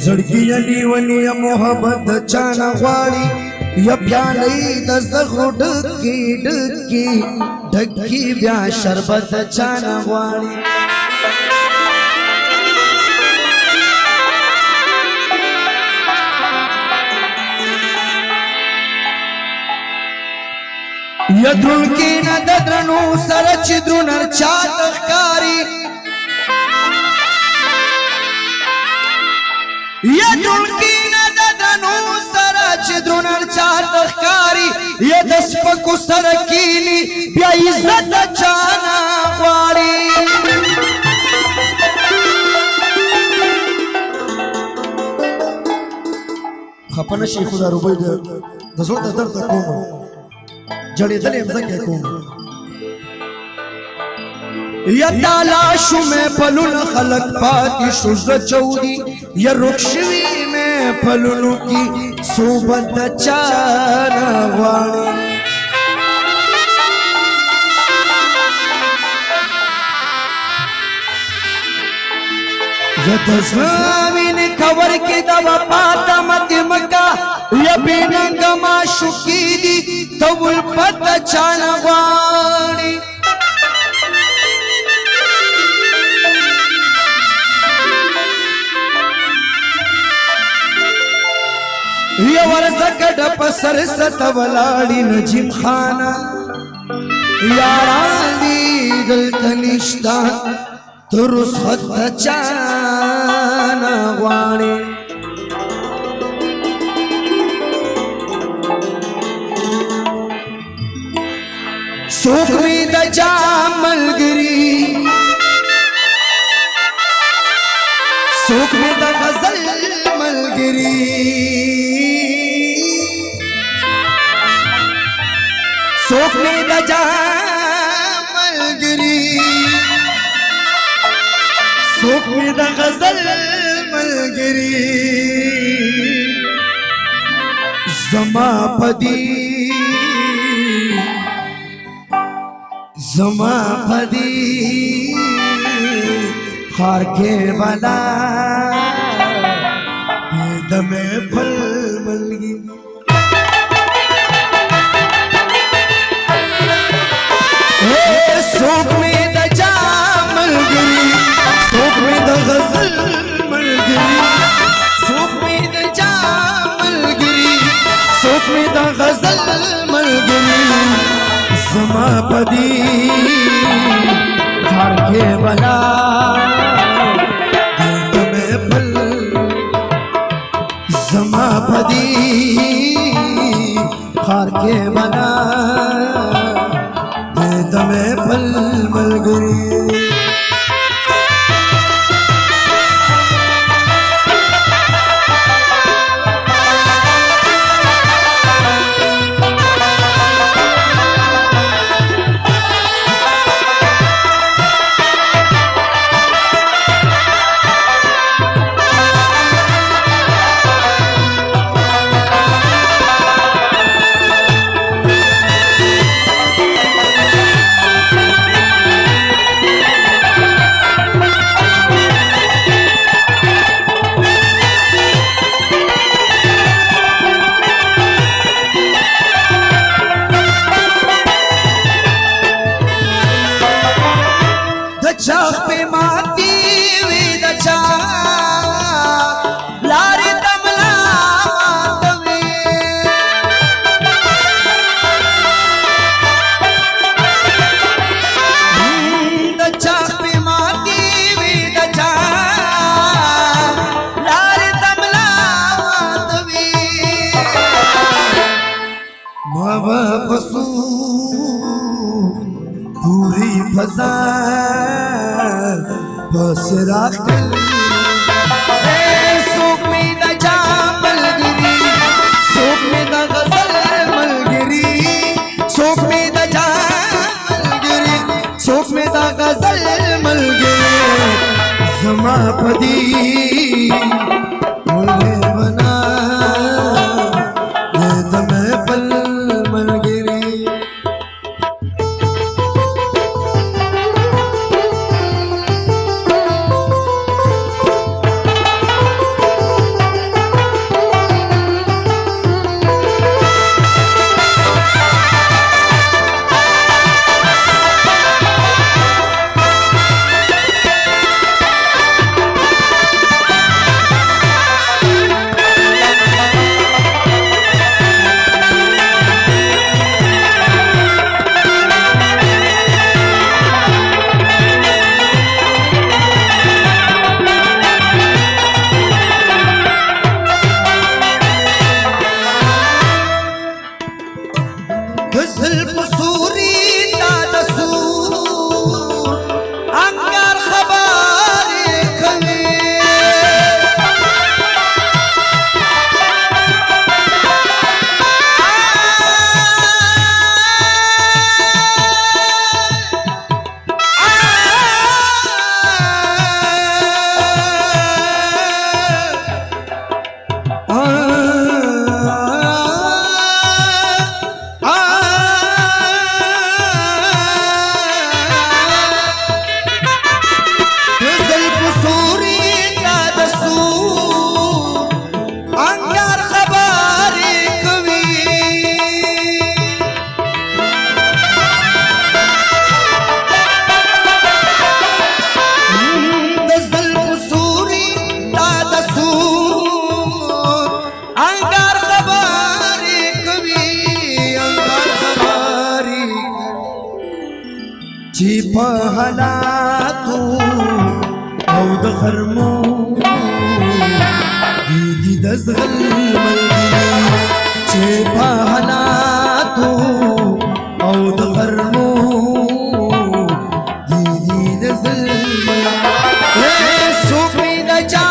زړګي نیولې محبت چانه غواړي یا پیالې د زغرو ډکې ډکې ډکې بیا شربت چانه غواړي یا درونکې نه د درنو سره چې درونر چاته ښکاري یا دلکی نه د درنو سره چې درونر چاته ښکاري یا د سپکو سره کیني بیا عزت چانه غواړي خفه نه شي خو دا روبۍ د زړه د درد کوم جړېدلې یم ځکه کوم یا تالاشو میں پلون خلق پاتی شوزر چودی یا رکشوی میں پلونو کی صوبت چانا غوانی یا تزامین کور کی دوا پاتا مت مکا یا بیننگ ما شکی دی تول پتا چانا غوانی یا ورزکڑ پسر ستولاڑی نجیم خانا یاران دی دلت نشتا ترس خط چانا غوانی سوک می دا جام ملگری سوک می دا غزل ملگری سوک میں دا جام ملگری سوک میں دا غزل ملگری زما پدی خار کے بلا دم پھل ملگی سوک میں دا جام ملگری سوک میں دا غزل ملگری سوک میں دا جام ملگری سوک میں دا غزل ملگری زما پدی خار کے بلا دل میں پل زما پدی خار کے بلا دمے پل ملگری چاپ پہ ماتی وی دا چاپ لاری دملا ماتوی دا چاپ پہ ماتی وی دا چاپ لاری دملا ماتوی ماوا پسو پوری فضا بس راکل سوک میں دا جام ملگری سوک میں دا غزل ملگری سوک میں دا جام ملگری سوک میں دا غزل ملگری زما پدی ملگے بنا دمے پل ملگری چې په حالاتو او د غرمو دي د زغل ملګري چې په حالاتو او د غرمو دي د زغل ملګري څوک مې د چا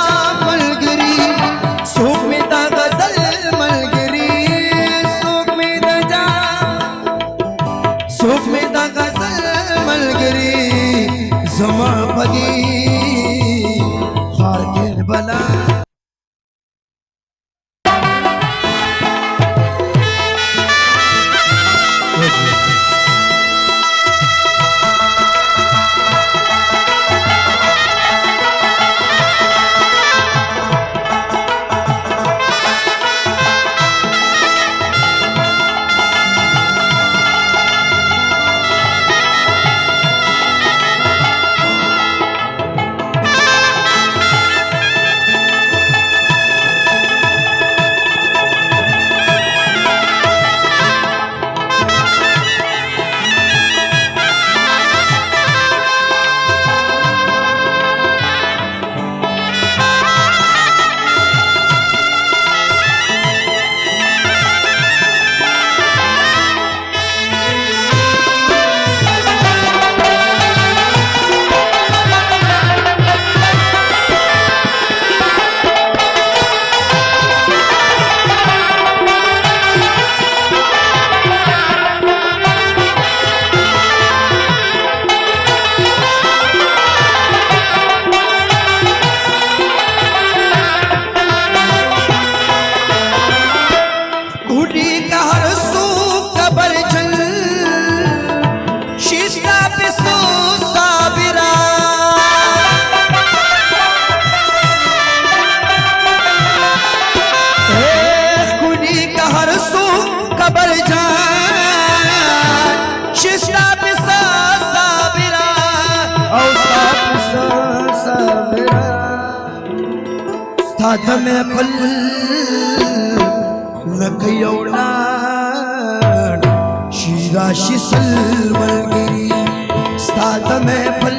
ملګري څوک مې د غزل ملګري څوک مې د چا څوک مې د غزل ملګري زما پدې خار کې بلا ستا د محفل لکه یو لاړ شي راشي سل ملګري ستا د محفل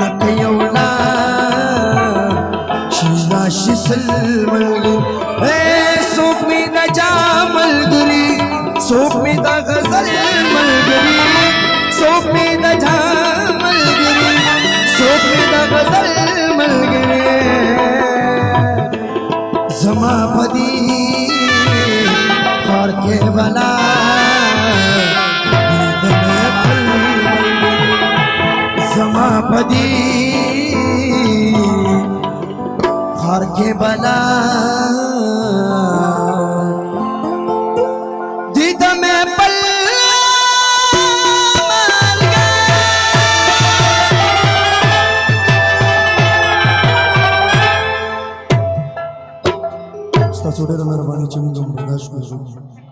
لکه یو لاړ شي راشي سل ملګري څوک مې د چا ملګري څوک مې د غزل ملګري څوک مې د چا ملګري څوک مې د غزل ملګري زما پدی خار کې بلا زما پدی خار کې بلا دید میں پل ستاسو ډېره مهرباني چې موږ برداشت کوو